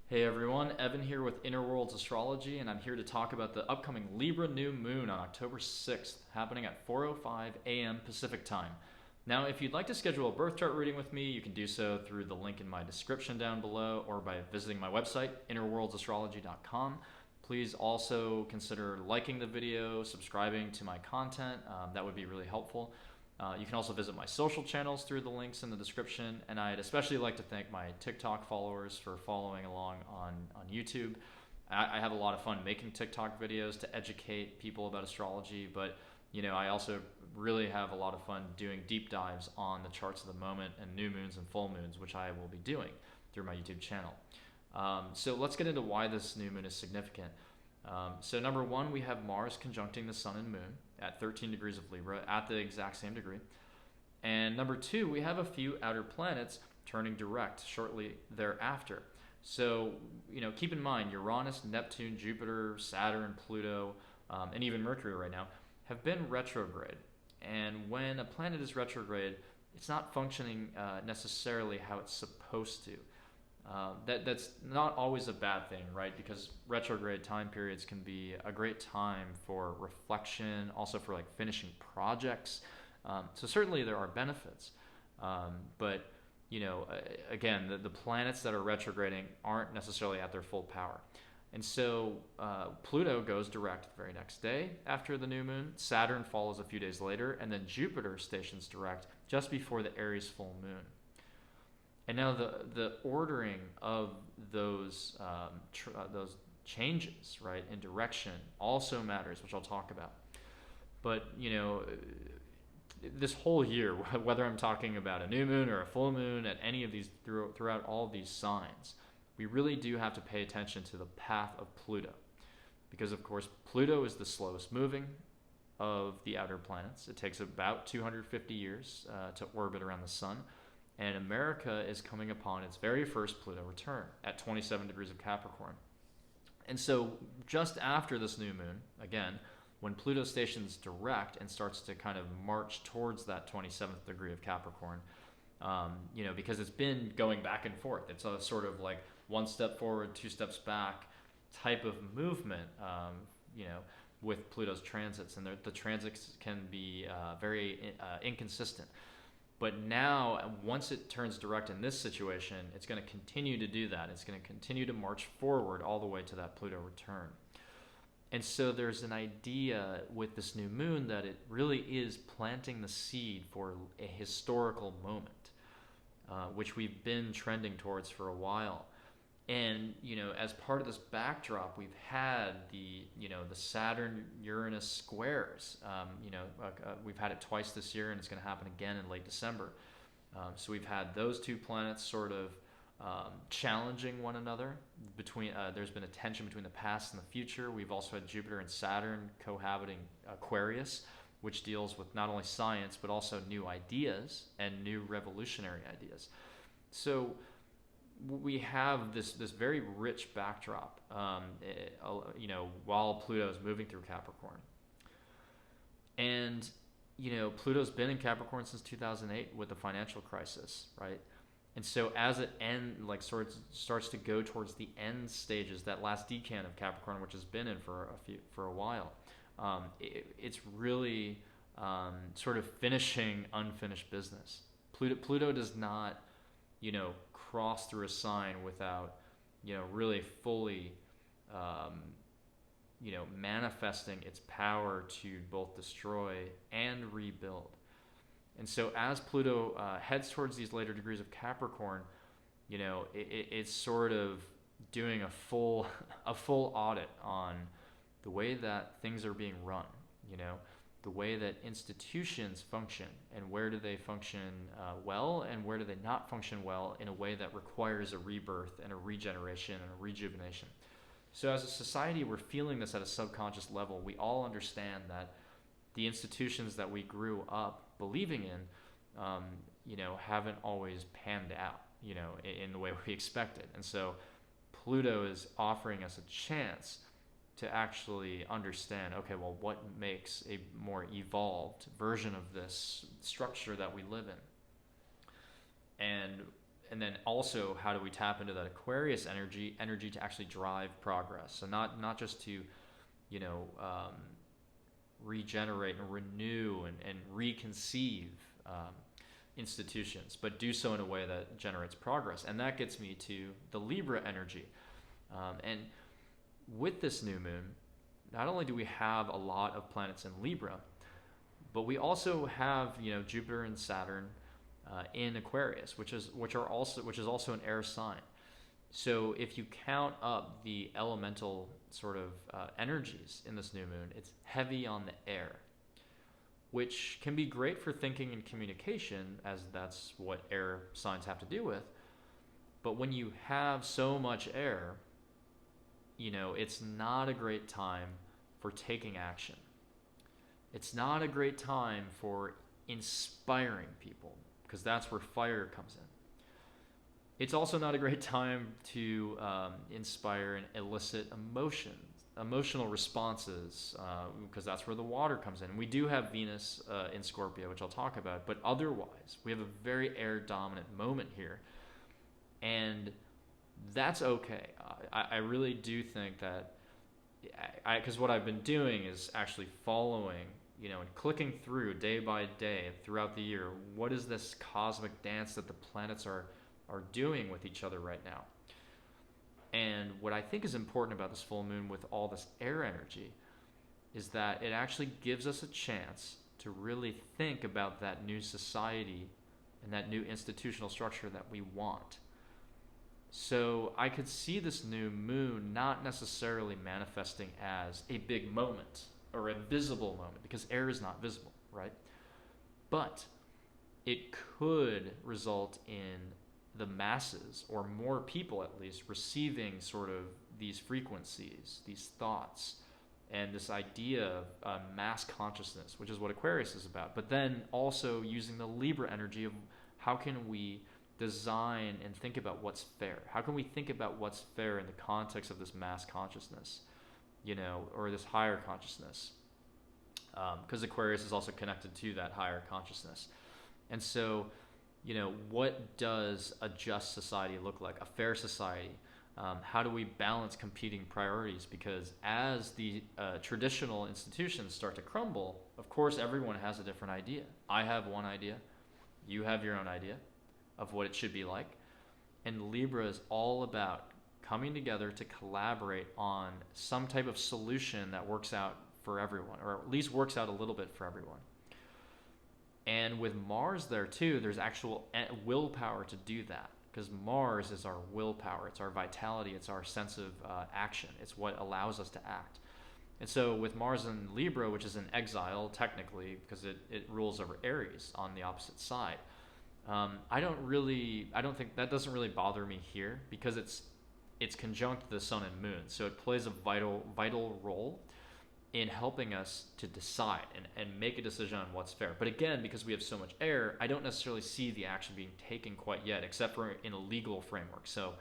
Hey everyone, Evan here with Inner Worlds Astrology, and I'm here to talk about the upcoming Libra new moon on October 6th, happening at 4:05 a.m. Pacific time. Now, if you'd like to schedule a birth chart reading with me, you can do so through the link in my description down below or by visiting my website, innerworldsastrology.com. Please also consider liking the video, subscribing to my content. That would be really helpful. You can also visit my social channels through the links in the description, and I'd especially like to thank my TikTok followers for following along on YouTube. I have a lot of fun making TikTok videos to educate people about astrology, but I also really have a lot of fun doing deep dives on the charts of the moment and new moons and full moons, which I will be doing through my YouTube channel. So let's get into why this new moon is significant. So number one, we have Mars conjuncting the Sun and Moon at 13 degrees of Libra at the exact same degree. And number two, we have a few outer planets turning direct shortly thereafter. So, keep in mind Uranus, Neptune, Jupiter, Saturn, Pluto, and even Mercury right now have been retrograde. And when a planet is retrograde, it's not functioning necessarily how it's supposed to. That's not always a bad thing, right? Because retrograde time periods can be a great time for reflection, also for like finishing projects. So certainly there are benefits, but again, the planets that are retrograding aren't necessarily at their full power. And so Pluto goes direct the very next day after the new moon. Saturn follows a few days later, and then Jupiter stations direct just before the Aries full moon. And now the ordering of those changes, right, in direction also matters, which I'll talk about. But this whole year, whether I'm talking about a new moon or a full moon, at any of these throughout all of these signs, we really do have to pay attention to the path of Pluto, because of course Pluto is the slowest moving of the outer planets. It takes about 250 years to orbit around the sun. And America is coming upon its very first Pluto return at 27 degrees of Capricorn. And so just after this new moon, again, when Pluto stations direct and starts to kind of march towards that 27th degree of Capricorn, because it's been going back and forth. It's a sort of like one step forward, two steps back type of movement, with Pluto's transits. And the transits can be very inconsistent. But now, once it turns direct in this situation, it's going to continue to do that. It's going to continue to march forward all the way to that Pluto return. And so there's an idea with this new moon that it really is planting the seed for a historical moment, which we've been trending towards for a while. And as part of this backdrop, we've had the Saturn-Uranus squares. We've had it twice this year, and it's going to happen again in late December. So we've had those two planets sort of challenging one another. There's been a tension between the past and the future. We've also had Jupiter and Saturn cohabiting Aquarius, which deals with not only science but also new ideas and new revolutionary ideas. So we have this very rich backdrop, while Pluto is moving through Capricorn. And, Pluto's been in Capricorn since 2008 with the financial crisis, right? And so as it starts to go towards the end stages, that last decan of Capricorn, which has been in for a while, it's really sort of finishing unfinished business. Pluto does not cross through a sign without really fully manifesting its power to both destroy and rebuild. And so as Pluto heads towards these later degrees of Capricorn, it's sort of doing a full audit on the way that things are being run, the way that institutions function, and where do they function well, and where do they not function well in a way that requires a rebirth and a regeneration and a rejuvenation. So as a society, we're feeling this at a subconscious level. We all understand that the institutions that we grew up believing in, haven't always panned out, in the way we expected. And so Pluto is offering us a chance to actually understand, okay, well, what makes a more evolved version of this structure that we live in? And and then also, how do we tap into that Aquarius energy to actually drive progress? So not just to, you know, regenerate and renew and reconceive institutions, but do so in a way that generates progress. And that gets me to the Libra energy. And with this new moon, not only do we have a lot of planets in Libra, but we also have, you know, Jupiter and Saturn in Aquarius, which is also an air sign. So if you count up the elemental sort of energies in this new moon, it's heavy on the air, which can be great for thinking and communication, as that's what air signs have to do with. But when you have so much air, you know, it's not a great time for taking action. It's not a great time for inspiring people, because that's where fire comes in. It's also not a great time to inspire and elicit emotional responses, because that's where the water comes in. We do have Venus in Scorpio, which I'll talk about, but otherwise, we have a very air-dominant moment here. And that's okay. I really do think that, because what I've been doing is actually following, you know, and clicking through day by day throughout the year, what is this cosmic dance that the planets are doing with each other right now. And what I think is important about this full moon with all this air energy is that it actually gives us a chance to really think about that new society and that new institutional structure that we want. So I could see this new moon not necessarily manifesting as a big moment or a visible moment, because air is not visible, right? But it could result in the masses, or more people at least, receiving sort of these frequencies, these thoughts, and this idea of mass consciousness, which is what Aquarius is about. But then also using the Libra energy of how can we design and think about what's fair? How can we think about what's fair in the context of this mass consciousness, you know, or this higher consciousness? Because Aquarius is also connected to that higher consciousness. And so, you know, what does a just society look like? A fair society? How do we balance competing priorities? Because as the traditional institutions start to crumble, of course, everyone has a different idea. I have one idea. You have your own idea of what it should be like. And Libra is all about coming together to collaborate on some type of solution that works out for everyone, or at least works out a little bit for everyone. And with Mars there too, there's actual willpower to do that, because Mars is our willpower, it's our vitality, it's our sense of action, it's what allows us to act. And so with Mars in Libra, which is in exile technically, because it rules over Aries on the opposite side, I don't think that doesn't really bother me here, because it's conjunct the Sun and Moon, so it plays a vital role in helping us to decide and make a decision on what's fair. But again, because we have so much air, I don't necessarily see the action being taken quite yet, except for in a legal framework. So,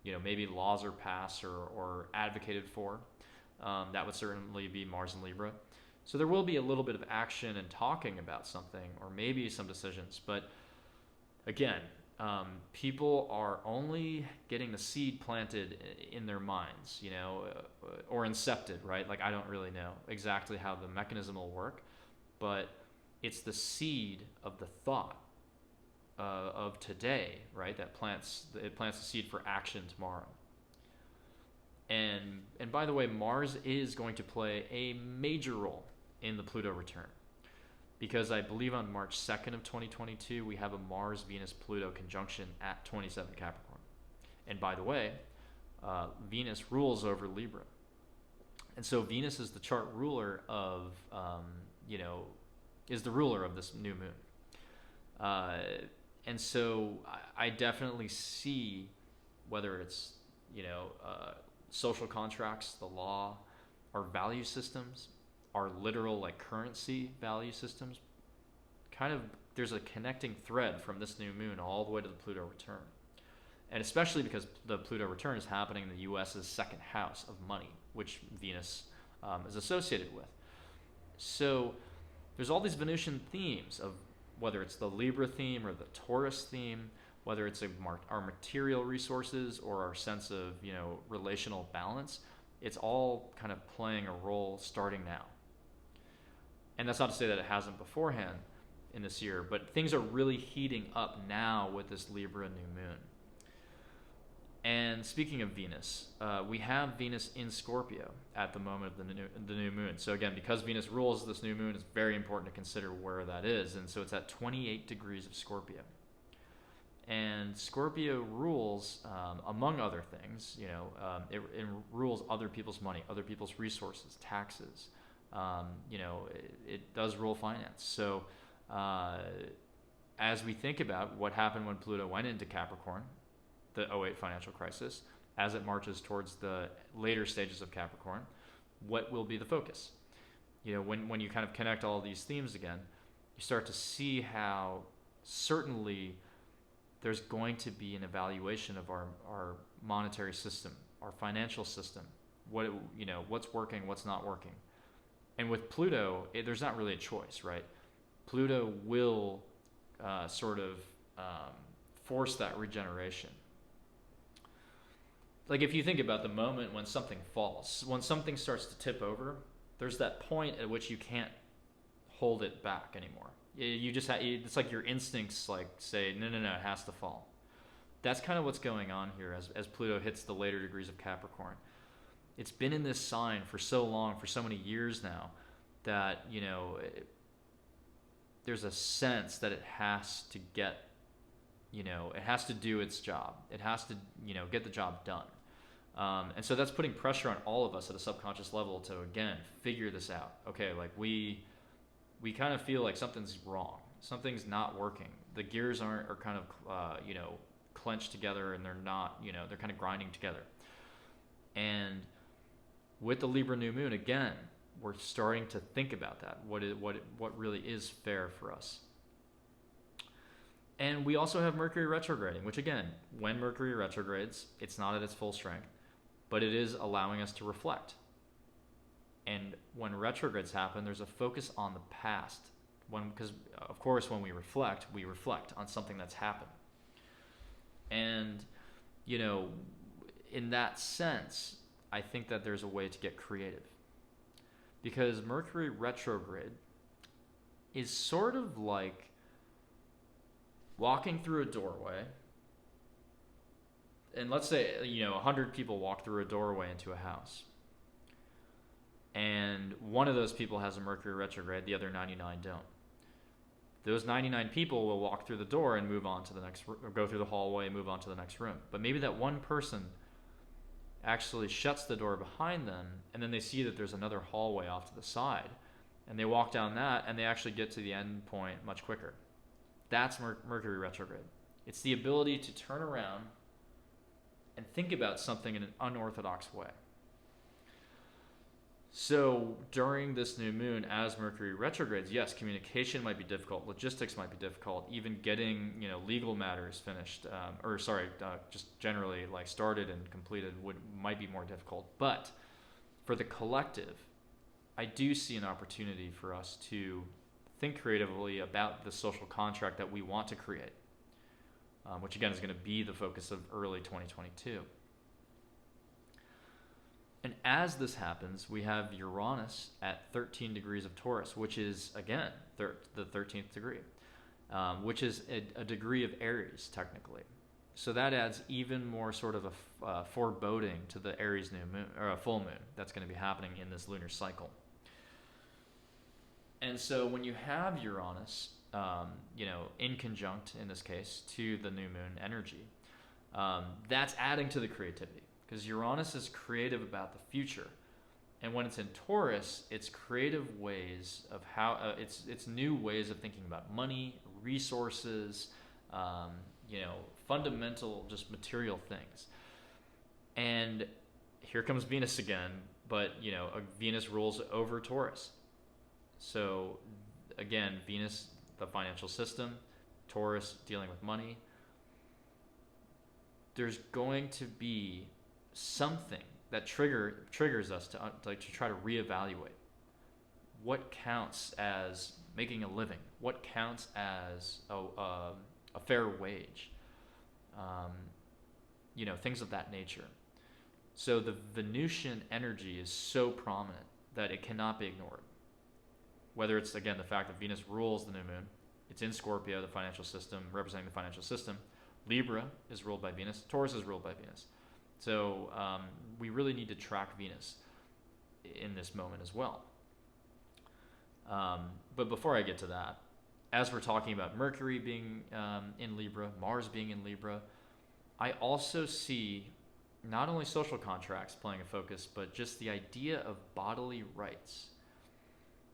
you know, maybe laws are passed or advocated for. That would certainly be Mars and Libra. So there will be a little bit of action and talking about something, or maybe some decisions. But again, people are only getting the seed planted in their minds, you know, or incepted, right? Like, I don't really know exactly how the mechanism will work, but it's the seed of the thought of today, right? That plants the seed for action tomorrow. And by the way, Mars is going to play a major role in the Pluto return, because I believe on March 2nd of 2022, we have a Mars-Venus-Pluto conjunction at 27 Capricorn. And by the way, Venus rules over Libra. And so Venus is the chart ruler of, is the ruler of this new moon. And so I definitely see, whether it's, social contracts, the law, our value systems, our literal like currency value systems, kind of there's a connecting thread from this new moon all the way to the Pluto return. And especially because the Pluto return is happening in the US's second house of money, which Venus is associated with. So there's all these Venusian themes of whether it's the Libra theme or the Taurus theme, whether it's our material resources or our sense of, relational balance. It's all kind of playing a role starting now. And that's not to say that it hasn't beforehand in this year, but things are really heating up now with this Libra new moon. And speaking of Venus, we have Venus in Scorpio at the moment of the new moon. So again, because Venus rules this new moon, it's very important to consider where that is. And so it's at 28 degrees of Scorpio. And Scorpio rules, among other things, it rules other people's money, other people's resources, taxes. It does rule finance. So as we think about what happened when Pluto went into Capricorn, the '08 financial crisis, as it marches towards the later stages of Capricorn, what will be the focus? When you kind of connect all these themes again, you start to see how certainly there's going to be an evaluation of our monetary system, our financial system, what's working, what's not working. And with Pluto, there's not really a choice, right? Pluto will force that regeneration. Like if you think about the moment when something falls, when something starts to tip over, there's that point at which you can't hold it back anymore. You just it's like your instincts say, no, it has to fall. That's kind of what's going on here as Pluto hits the later degrees of Capricorn. It's been in this sign for so long, for so many years now, that, there's a sense that it has to get, it has to do its job. It has to, get the job done. And so that's putting pressure on all of us at a subconscious level to, again, figure this out. Okay, we kind of feel like something's wrong. Something's not working. The gears are kind of, clenched together, and they're not, they're kind of grinding together. And with the Libra new moon, again, we're starting to think about that. What really is fair for us? And we also have Mercury retrograding, which again, when Mercury retrogrades, it's not at its full strength, but it is allowing us to reflect. And when retrogrades happen, there's a focus on the past. Because of course, when we reflect on something that's happened. And, in that sense, I think that there's a way to get creative. Because Mercury retrograde is sort of like walking through a doorway. And let's say, 100 people walk through a doorway into a house. And one of those people has a Mercury retrograde, the other 99 don't. Those 99 people will walk through the door and move on to the next, or go through the hallway and move on to the next room. But maybe that one person actually shuts the door behind them, and then they see that there's another hallway off to the side, and they walk down that, and they actually get to the end point much quicker. That's Mercury retrograde. It's the ability to turn around and think about something in an unorthodox way. So during this new moon, as Mercury retrogrades, yes, communication might be difficult, logistics might be difficult, even getting legal matters finished, just generally started and completed might be more difficult. But for the collective, I do see an opportunity for us to think creatively about the social contract that we want to create, which again is going to be the focus of early 2022. And as this happens, we have Uranus at 13 degrees of Taurus, which is, again, the 13th degree, which is a degree of Aries, technically. So that adds even more sort of a foreboding to the Aries new moon, or a full moon that's going to be happening in this lunar cycle. And so when you have Uranus, in conjunct, in this case, to the new moon energy, that's adding to the creativity. Because Uranus is creative about the future, and when it's in Taurus, it's creative ways of how it's new ways of thinking about money, resources, fundamental, just material things. And here comes Venus again, but Venus rules over Taurus. So again, Venus, the financial system, Taurus, dealing with money. There's going to be something that triggers us to try to reevaluate what counts as making a living, what counts as a fair wage, things of that nature. So the Venusian energy is so prominent that it cannot be ignored. Whether it's, again, the fact that Venus rules the new moon, it's in Scorpio, the financial system, representing the financial system. Libra is ruled by Venus. Taurus is ruled by Venus. So we really need to track Venus in this moment as well. But before I get to that, as we're talking about Mercury being in Libra, Mars being in Libra, I also see not only social contracts playing a focus, but just the idea of bodily rights.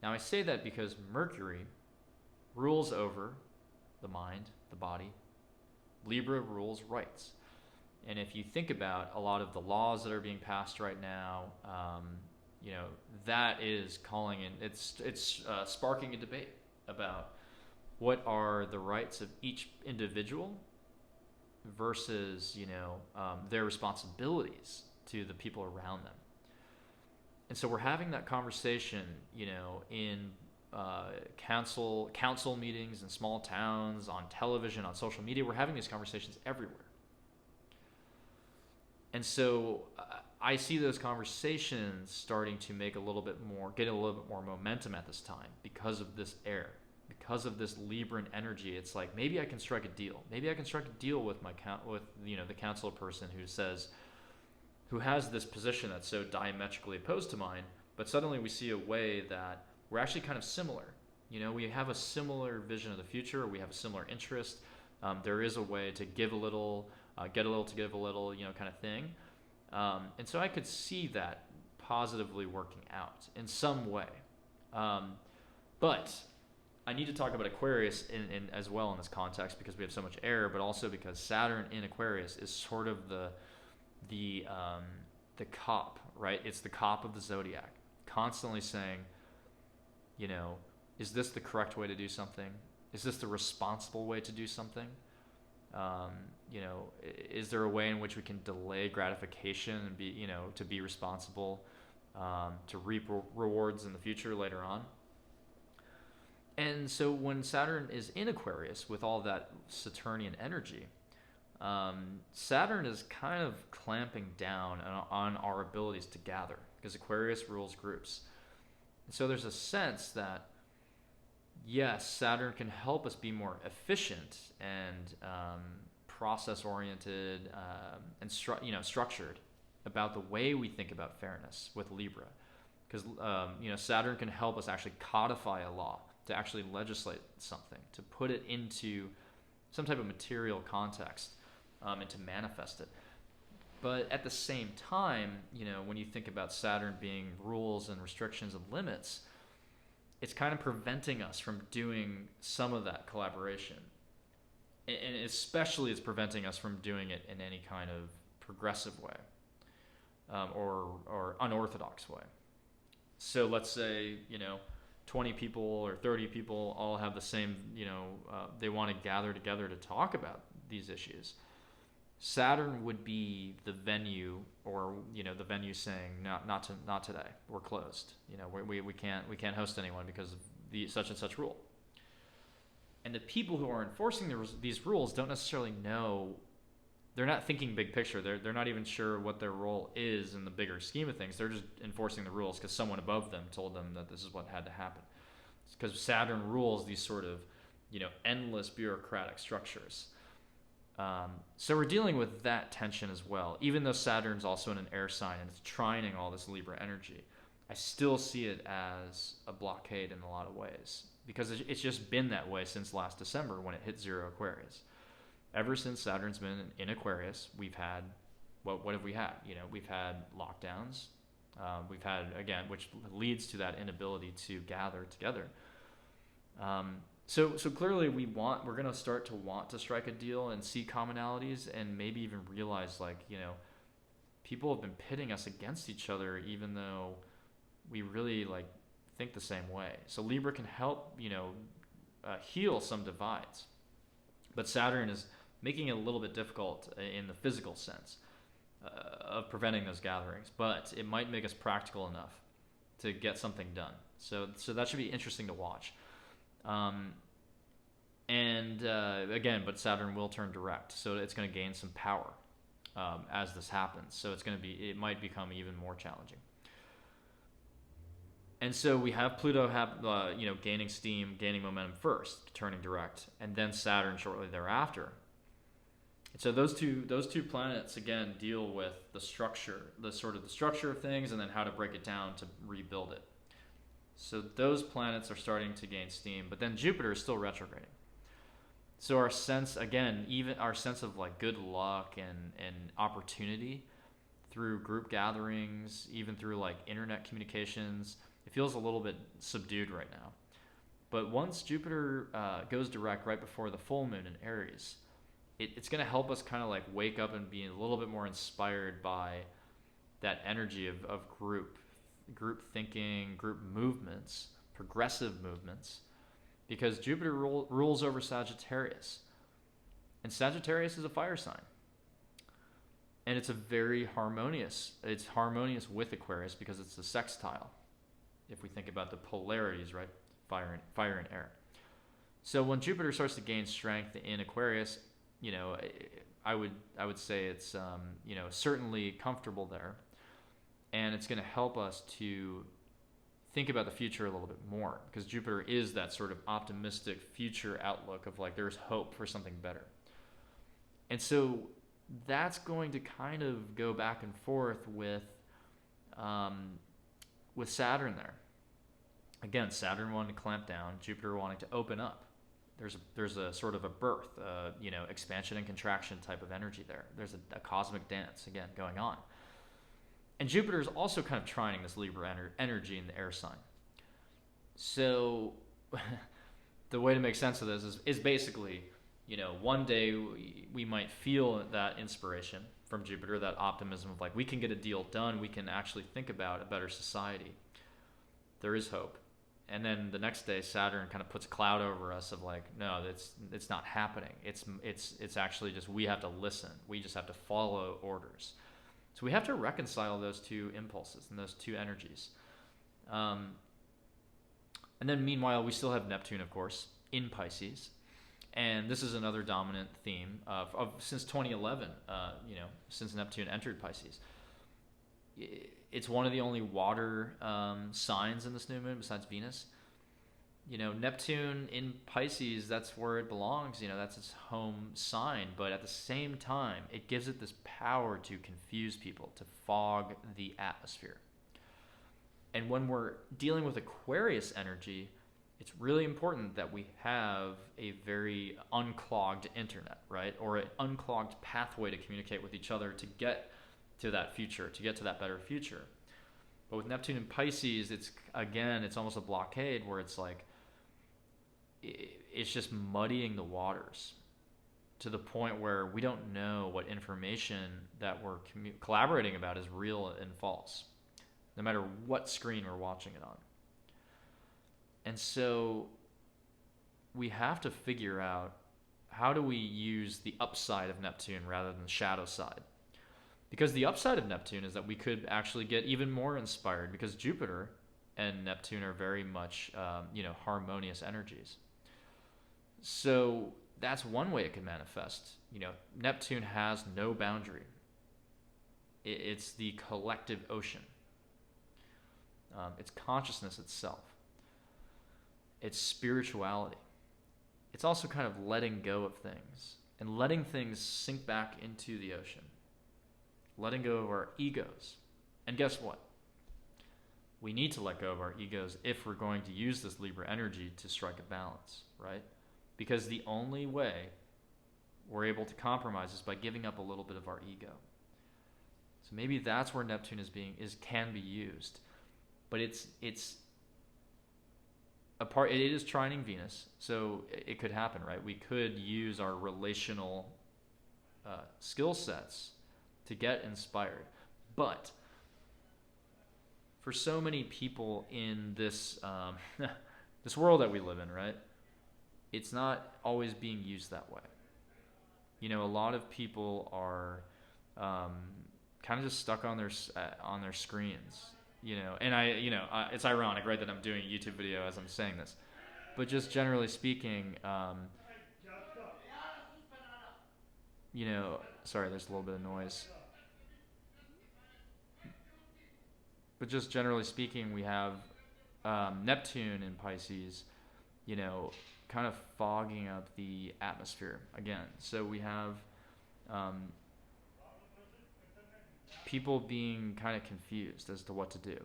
Now, I say that because Mercury rules over the mind, the body. Libra rules rights. And if you think about a lot of the laws that are being passed right now, that is calling in, it's sparking a debate about what are the rights of each individual versus, their responsibilities to the people around them. And so we're having that conversation, in council meetings in small towns, on television, on social media. We're having these conversations everywhere. And so I see those conversations starting to get a little bit more momentum at this time because of this air, because of this Libran energy. It's like, maybe I can strike a deal. Maybe I can strike a deal with the council person who has this position that's so diametrically opposed to mine, but suddenly we see a way that we're actually kind of similar. We have a similar vision of the future. We have a similar interest. There is a way to give a little, get a little to give a little, kind of thing. And so I could see that positively working out in some way. But I need to talk about Aquarius in as well in this context, because we have so much air, but also because Saturn in Aquarius is sort of the cop, right? It's the cop of the zodiac, constantly saying, is this the correct way to do something? Is this the responsible way to do something? Is there a way in which we can delay gratification and to be responsible, to reap rewards in the future later on? And so when Saturn is in Aquarius with all that Saturnian energy, Saturn is kind of clamping down on our abilities to gather, because Aquarius rules groups. And so there's a sense that, yes, Saturn can help us be more efficient and process-oriented and structured about the way we think about fairness with Libra. Because Saturn can help us actually codify a law, to actually legislate something, to put it into some type of material context, and to manifest it. But at the same time, when you think about Saturn being rules and restrictions and limits, it's kind of preventing us from doing some of that collaboration. And especially it's preventing us from doing it in any kind of progressive way, or unorthodox way. So let's say, 20 people or 30 people all have the same, they want to gather together to talk about these issues. Saturn would be the venue, or the venue saying not today. We're closed. We can't host anyone because of the such and such rule. And the people who are enforcing these rules don't necessarily know. They're not thinking big picture. They're not even sure what their role is in the bigger scheme of things. They're just enforcing the rules because someone above them told them that this is what had to happen. It's because Saturn rules these sort of endless bureaucratic structures. So we're dealing with that tension as well. Even though Saturn's also in an air sign and it's trining all this Libra energy, I still see it as a blockade in a lot of ways, because it's just been that way since last December when it hit 0 Aquarius. Ever since Saturn's been in Aquarius, we've had, what have we had? We've had lockdowns. We've had, again, which leads to that inability to gather together. So clearly we're going to start to want to strike a deal and see commonalities, and maybe even realize, people have been pitting us against each other, even though we really think the same way. So Libra can help, heal some divides, but Saturn is making it a little bit difficult in the physical sense of preventing those gatherings, but it might make us practical enough to get something done. So that should be interesting to watch. And again, but Saturn will turn direct, so it's going to gain some power as this happens. So it might become even more challenging. And so we have Pluto gaining steam, gaining momentum first, turning direct, and then Saturn shortly thereafter. So those two planets again deal with the structure, the structure of things, and then how to break it down to rebuild it. So those planets are starting to gain steam, but then Jupiter is still retrograding. So our sense, again, even our sense of like good luck and opportunity through group gatherings, even through like internet communications, it feels a little bit subdued right now. But once Jupiter goes direct right before the full moon in Aries, it's going to help us kind of like wake up and be a little bit more inspired by that energy of group thinking, group movements, progressive movements, because Jupiter rules over Sagittarius. And Sagittarius is a fire sign. And it's it's harmonious with Aquarius because it's a sextile. If we think about the polarities, right? Fire and air. So when Jupiter starts to gain strength in Aquarius, I would say it's certainly comfortable there, and it's going to help us to think about the future a little bit more, because Jupiter is that sort of optimistic future outlook of like there's hope for something better. And so that's going to kind of go back and forth with Saturn there. Again, Saturn wanting to clamp down, Jupiter wanting to open up. There's a sort of a birth, expansion and contraction type of energy there. There's a cosmic dance, again, going on. And Jupiter is also kind of trining this Libra energy in the air sign. So the way to make sense of this is basically, one day we might feel that inspiration from Jupiter, that optimism of like, we can get a deal done. We can actually think about a better society. There is hope. And then the next day, Saturn kind of puts a cloud over us of like, no, it's not happening. It's actually just, we have to listen. We just have to follow orders. So we have to reconcile those two impulses and those two energies. And then meanwhile, we still have Neptune, of course, in Pisces. And this is another dominant theme of since 2011, since Neptune entered Pisces. It's one of the only water signs in this new moon besides Venus. Neptune in Pisces, that's where it belongs. That's its home sign. But at the same time, it gives it this power to confuse people, to fog the atmosphere. And when we're dealing with Aquarius energy, it's really important that we have a very unclogged internet, right? Or an unclogged pathway to communicate with each other to get to that future, to get to that better future. But with Neptune in Pisces, it's almost a blockade where it's like, it's just muddying the waters to the point where we don't know what information that we're collaborating about is real and false, no matter what screen we're watching it on. And so we have to figure out, how do we use the upside of Neptune rather than the shadow side? Because the upside of Neptune is that we could actually get even more inspired, because Jupiter and Neptune are very much, harmonious energies. So that's one way it can manifest. Neptune has no boundary. It's the collective ocean. It's consciousness itself. It's spirituality. It's also kind of letting go of things and letting things sink back into the ocean. Letting go of our egos. And guess what? We need to let go of our egos if we're going to use this Libra energy to strike a balance, right? Because the only way we're able to compromise is by giving up a little bit of our ego. So maybe that's where Neptune can be used. But it is trining Venus, so it could happen, right? We could use our relational skill sets to get inspired. But for so many people in this this world that we live in, right, it's not always being used that way. A lot of people are kind of just stuck on their screens. And it's ironic, right, that I'm doing a YouTube video as I'm saying this. But just generally speaking, sorry, there's a little bit of noise. But just generally speaking, we have Neptune in Pisces, kind of fogging up the atmosphere again. So we have um, people being kind of confused as to what to do.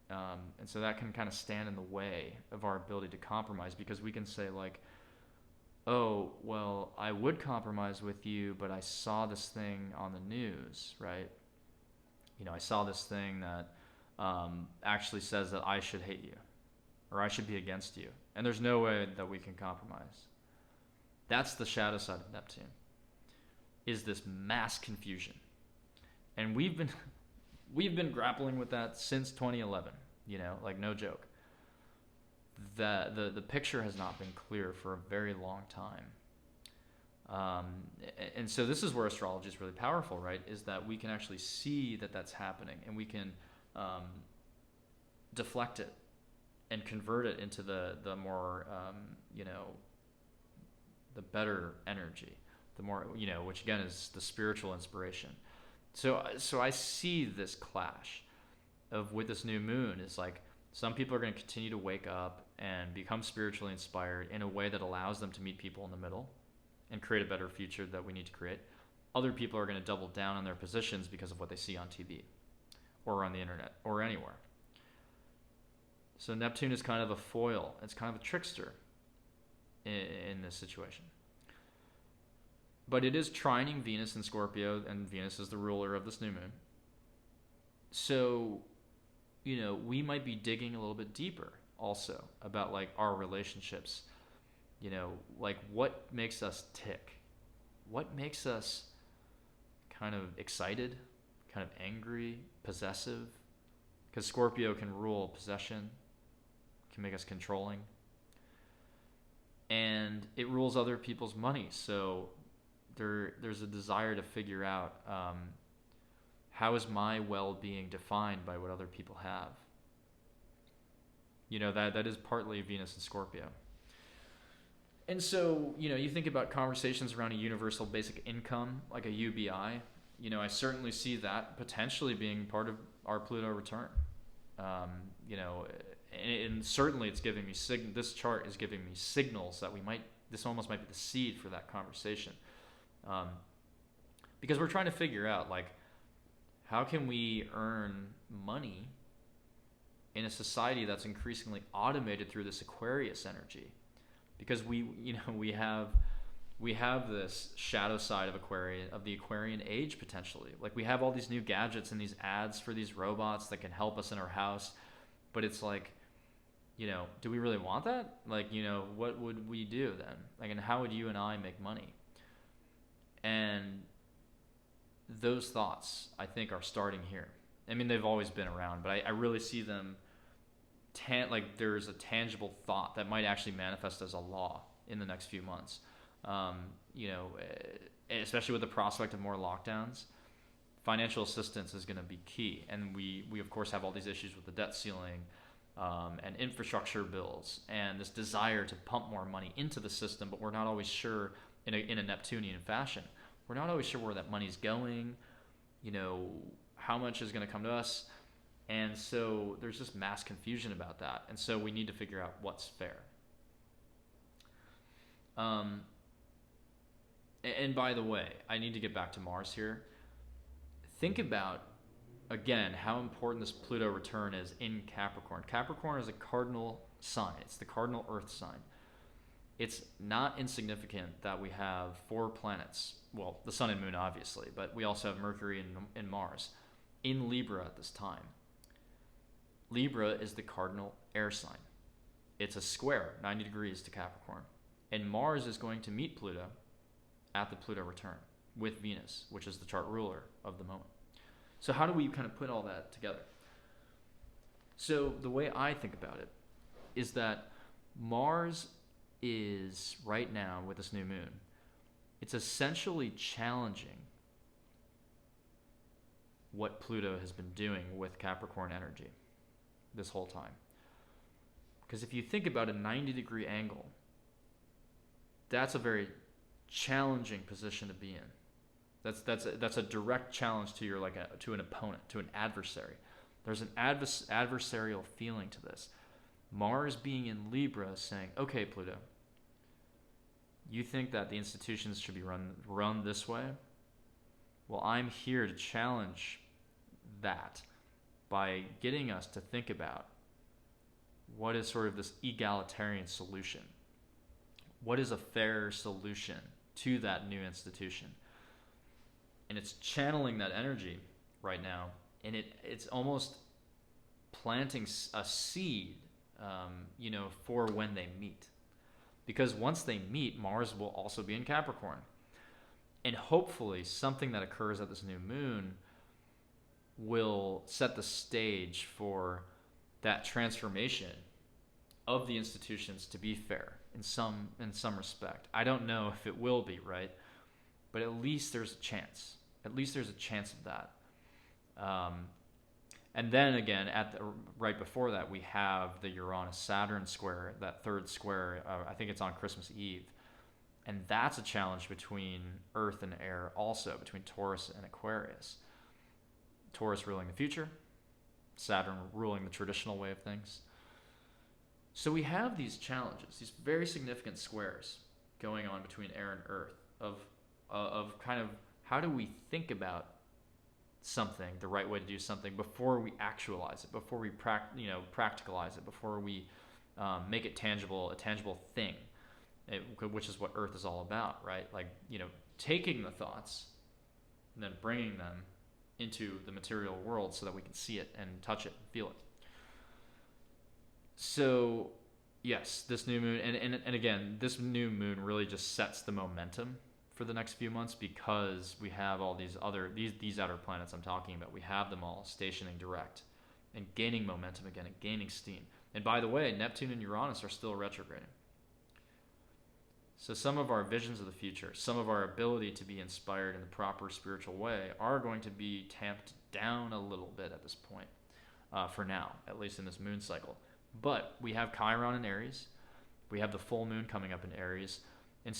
And so that can kind of stand in the way of our ability to compromise, because we can say, like, oh, well, I would compromise with you, but I saw this thing on the news, right? I saw this thing that actually says that I should hate you or I should be against you. And there's no way that we can compromise. That's the shadow side of Neptune, is this mass confusion. And we've been grappling with that since 2011, like, no joke. The picture has not been clear for a very long time. And so this is where astrology is really powerful, right? Is that we can actually see that that's happening, and we can deflect it and convert it into the more, the better energy, the more, which again is the spiritual inspiration. So I see this clash with this new moon. Is like, some people are going to continue to wake up and become spiritually inspired in a way that allows them to meet people in the middle and create a better future that we need to create. Other people are going to double down on their positions because of what they see on TV or on the internet or anywhere. So Neptune is kind of a foil. It's kind of a trickster in this situation. But it is trining Venus in Scorpio, and Venus is the ruler of this new moon. So, we might be digging a little bit deeper also about, like, our relationships. Like, what makes us tick? What makes us kind of excited, kind of angry, possessive? Because Scorpio can rule possession, can make us controlling. And it rules other people's money. So there's a desire to figure out, how is my well-being defined by what other people have? That is partly Venus and Scorpio. And so, you think about conversations around a universal basic income, like a UBI. I certainly see that potentially being part of our Pluto return. And certainly it's giving me this chart is giving me signals that this almost might be the seed for that conversation. Because we're trying to figure out, like, how can we earn money in a society that's increasingly automated through this Aquarius energy? Because we have this shadow side of Aquarian, of the Aquarian age potentially. Like, we have all these new gadgets and these ads for these robots that can help us in our house, but it's like, do we really want that? Like, what would we do then? Like, and how would you and I make money? And those thoughts, I think, are starting here. I mean, they've always been around, but I really see them, like, there's a tangible thought that might actually manifest as a law in the next few months. Especially with the prospect of more lockdowns, financial assistance is going to be key. And we of course have all these issues with the debt ceiling, and infrastructure bills, and this desire to pump more money into the system, but we're not always sure, in a Neptunian fashion, we're not always sure where that money's going, how much is going to come to us. And so there's just mass confusion about that. And so we need to figure out what's fair. And by the way, I need to get back to Mars here. Think about, again, how important this Pluto return is in Capricorn. Capricorn is a cardinal sign. It's the cardinal Earth sign. It's not insignificant that we have 4 planets. Well, the Sun and Moon, obviously, but we also have Mercury and Mars in Libra at this time. Libra is the cardinal air sign. It's a square, 90 degrees to Capricorn. And Mars is going to meet Pluto at the Pluto return with Venus, which is the chart ruler of the moment. So how do we kind of put all that together? So the way I think about it is that Mars is, right now with this new moon, it's essentially challenging what Pluto has been doing with Capricorn energy this whole time. Because if you think about a 90-degree angle, that's a very challenging position to be in. That's a direct challenge to your to an opponent, to an adversary. There's an adversarial feeling to this. Mars being in Libra saying, okay, Pluto, you think that the institutions should be run this way? Well, I'm here to challenge that by getting us to think about what is sort of this egalitarian solution. What is a fair solution to that new institution? And it's channeling that energy right now, and it's almost planting a seed, for when they meet. Because once they meet, Mars will also be in Capricorn. And hopefully something that occurs at this new moon will set the stage for that transformation of the institutions to be fair in some respect. I don't know if it will be, right? But at least there's a chance. At least there's a chance of that. And then again, right before that, we have the Uranus-Saturn square, that third square. I think it's on Christmas Eve. And that's a challenge between Earth and air also, between Taurus and Aquarius. Taurus ruling the future, Saturn ruling the traditional way of things. So we have these challenges, these very significant squares going on between air and earth of kind of how do we think about something, the right way to do something before we actualize it, before we practicalize it, before we make it a tangible thing, which is what earth is all about, right? Like, taking the thoughts and then bringing them into the material world so that we can see it and touch it and feel it. So yes, this new moon, and again, this new moon really just sets the momentum for the next few months, because we have all these outer planets I'm talking about. We have them all stationing direct and gaining momentum again and gaining steam. And by the way, Neptune and Uranus are still retrograding. So some of our visions of the future, some of our ability to be inspired in the proper spiritual way are going to be tamped down a little bit at this point, for now, at least in this moon cycle. But we have Chiron in Aries. We have the full moon coming up in Aries. And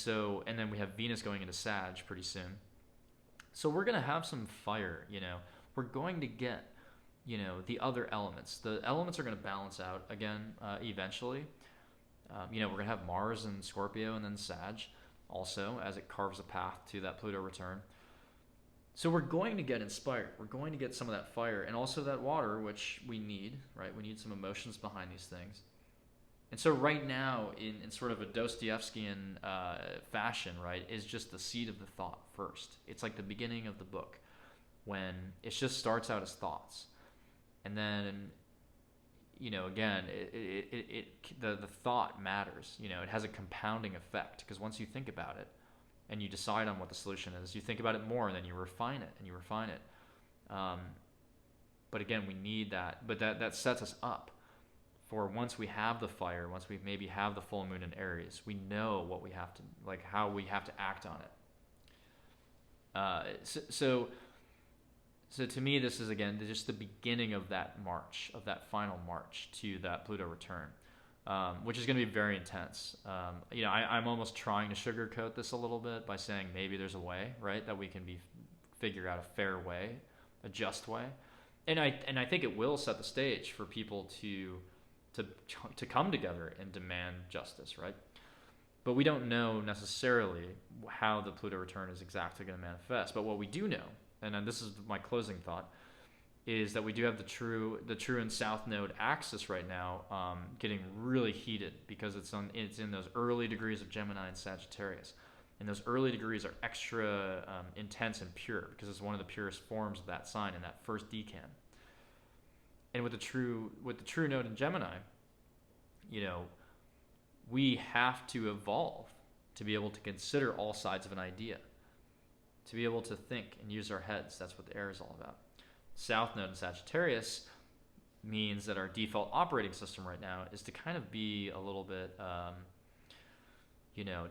then we have Venus going into Sag pretty soon. So we're going to have some fire, We're going to get, the other elements. The elements are going to balance out again eventually. We're going to have Mars and Scorpio and then Sag also as it carves a path to that Pluto return. So we're going to get inspired. We're going to get some of that fire and also that water, which we need, right? We need some emotions behind these things. And so right now, in sort of a Dostoevskian fashion, right, is just the seed of the thought first. It's like the beginning of the book, when it just starts out as thoughts. And then, again, the thought matters. It has a compounding effect, because once you think about it and you decide on what the solution is, you think about it more, and then you refine it. But again, we need that. But that sets us up for once we have the fire, once we maybe have the full moon in Aries, we know what we have to, how we have to act on it. So to me, this is, again, just the beginning of that march, of that final march to that Pluto return, which is going to be very intense. I'm almost trying to sugarcoat this a little bit by saying maybe there's a way, right, that we can figure out a fair way, a just way. And I think it will set the stage for people to come together and demand justice, right? But we don't know necessarily how the Pluto return is exactly going to manifest. But what we do know, and then this is my closing thought, is that we do have the true and south node axis right now getting really heated, because it's in those early degrees of Gemini and Sagittarius. And those early degrees are extra intense and pure, because it's one of the purest forms of that sign in that first decan. And with the true node in Gemini, we have to evolve to be able to consider all sides of an idea, to be able to think and use our heads. That's what the air is all about. South node in Sagittarius means that our default operating system right now is to kind of be a little bit,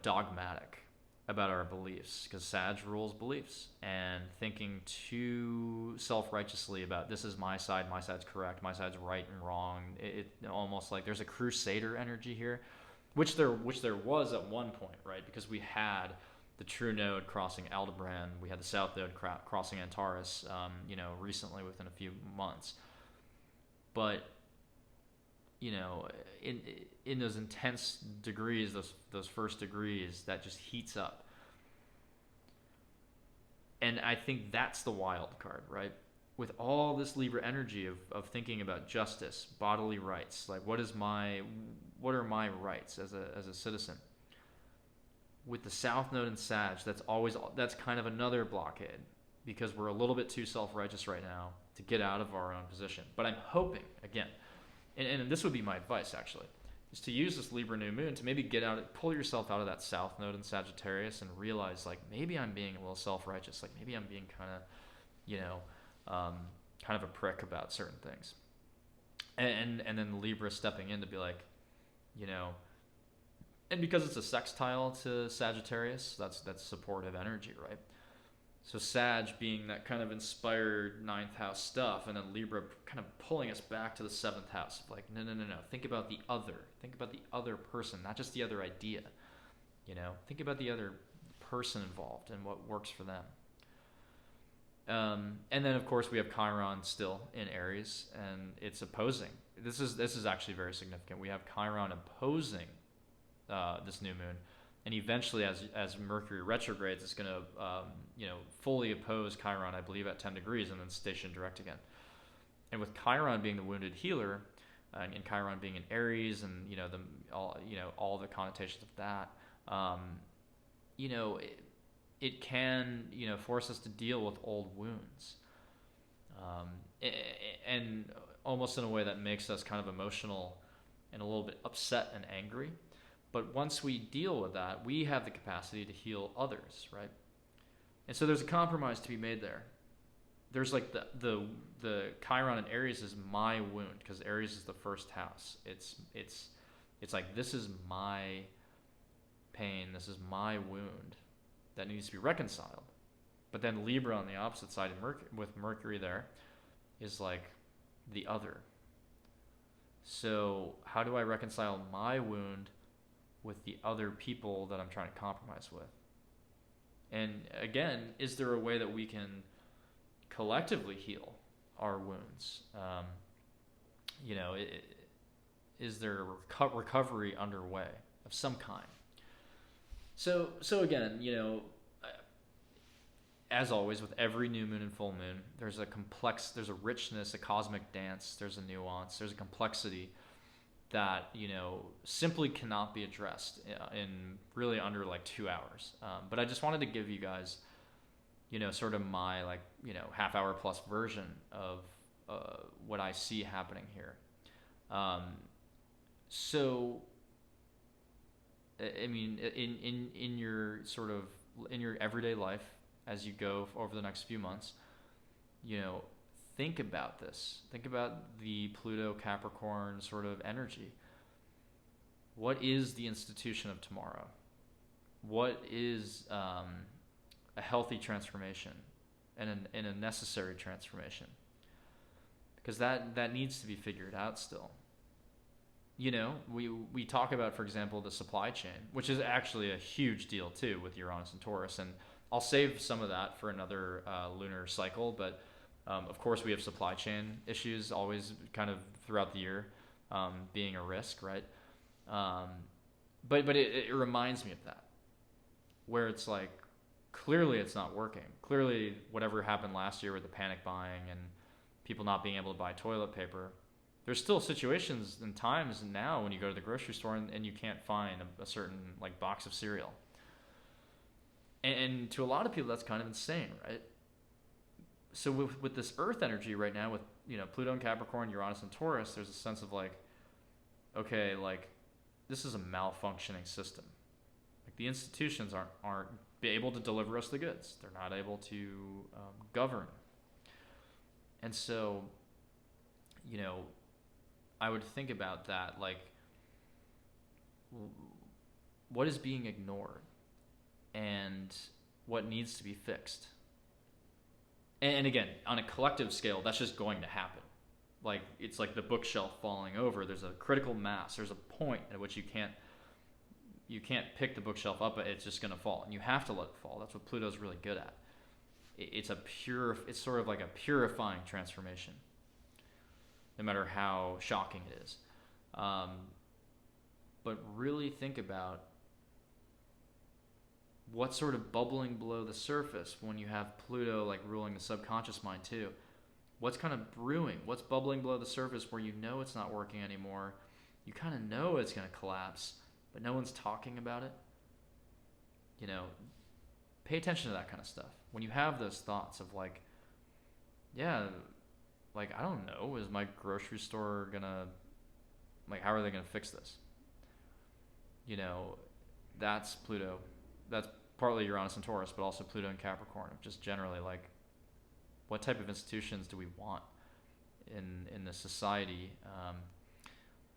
dogmatic about our beliefs, because Sag rules beliefs, and thinking too self-righteously about this is my side's correct, my side's right and wrong. It almost like there's a crusader energy here, which there was at one point, right? Because we had the true node crossing Aldebaran. We had the south node crossing Antares, recently within a few months. But in those intense degrees, those first degrees, that just heats up. And I think that's the wild card, right? With all this Libra energy of thinking about justice, bodily rights, like what are my rights as a citizen? With the South Node and Sag, that's kind of another blockade, because we're a little bit too self-righteous right now to get out of our own position. But I'm hoping, again, and this would be my advice actually, is to use this Libra new moon to maybe pull yourself out of that South Node in Sagittarius and realize, like, maybe I'm being a little self-righteous, like maybe I'm being kind of a prick about certain things, and then Libra stepping in to be like, and because it's a sextile to Sagittarius, that's supportive energy, right? So Sag being that kind of inspired ninth house stuff, and then Libra kind of pulling us back to the seventh house of like, no. Think about the other person, not just the other idea. Think about the other person involved and what works for them. And then of course we have Chiron still in Aries, and it's opposing. This is actually very significant. We have Chiron opposing this new moon, and eventually, as Mercury retrogrades, it's going to fully oppose Chiron, I believe, at 10 degrees, and then station direct again. And with Chiron being the wounded healer, and Chiron being in Aries, and all the connotations of that, it can force us to deal with old wounds, and almost in a way that makes us kind of emotional and a little bit upset and angry. But once we deal with that, we have the capacity to heal others, right? And so there's a compromise to be made there. There's like the Chiron in Aries is my wound, because Aries is the first house. It's like, this is my pain, this is my wound that needs to be reconciled. But then Libra on the opposite side, with Mercury there, is like the other. So how do I reconcile my wound with the other people that I'm trying to compromise with? And again, is there a way that we can collectively heal our wounds? Is there a recovery underway of some kind? So again, as always with every new moon and full moon, there's a richness, a cosmic dance, there's a nuance, there's a complexity that simply cannot be addressed in really under like 2 hours. But I just wanted to give you guys sort of my half hour plus version of what I see happening here. So I mean, in your everyday life, as you go over the next few months, think about this. Think about the Pluto Capricorn sort of energy. What is the institution of tomorrow? What is a healthy transformation and a necessary transformation? Because that needs to be figured out still. We talk about, for example, the supply chain, which is actually a huge deal too with Uranus and Taurus, and I'll save some of that for another lunar cycle, but of course, we have supply chain issues always kind of throughout the year, being a risk, right? But it reminds me of that, where it's like, clearly it's not working. Clearly, whatever happened last year with the panic buying and people not being able to buy toilet paper, there's still situations and times now when you go to the grocery store and you can't find a certain box of cereal. And to a lot of people, that's kind of insane, right? So with this Earth energy right now, with Pluto and Capricorn, Uranus and Taurus, there's a sense of okay, this is a malfunctioning system. The institutions aren't able to deliver us the goods. They're not able to govern. And so, I would think about that, what is being ignored and what needs to be fixed. And again, on a collective scale, that's just going to happen. It's like the bookshelf falling over. There's a critical mass. There's a point at which you can't you can't pick the bookshelf up, but it's just going to fall, and you have to let it fall. That's what Pluto's really good at. It's sort of like a purifying transformation, no matter how shocking it is. But really think about what's sort of bubbling below the surface when you have Pluto like ruling the subconscious mind too. What's kind of brewing? What's bubbling below the surface where you know it's not working anymore? You kind of know it's going to collapse, but no one's talking about it. You know, pay attention to that kind of stuff. When you have those thoughts of like, yeah, like, I don't know, is my grocery store gonna, like, how are they gonna fix this? You know, that's Pluto. That's partly Uranus and Taurus, but also Pluto and Capricorn. Just generally, like, what type of institutions do we want in this society?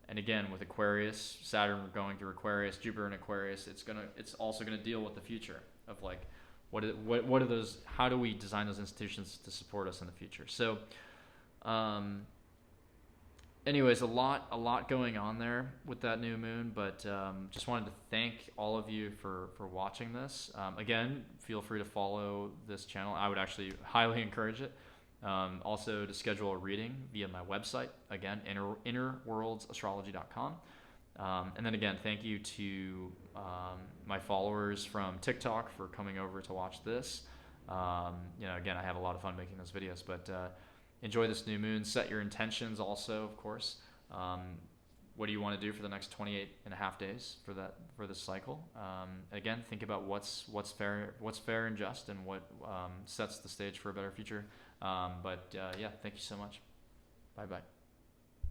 And again, with Aquarius, Saturn going through Aquarius, Jupiter in Aquarius, it's also gonna deal with the future of like, what are those? How do we design those institutions to support us in the future? So, anyways, a lot going on there with that new moon. But just wanted to thank all of you for watching this. Again, feel free to follow this channel. I would actually highly encourage it. Also to schedule a reading via my website. Again, innerworldsastrology.com. And then again, thank you to my followers from TikTok for coming over to watch this. Again, I have a lot of fun making those videos, but enjoy this new moon. Set your intentions also, of course. What do you want to do for the next 28 and a half days for this cycle? Again, think about what's fair and just, and what sets the stage for a better future. Thank you so much. Bye-bye.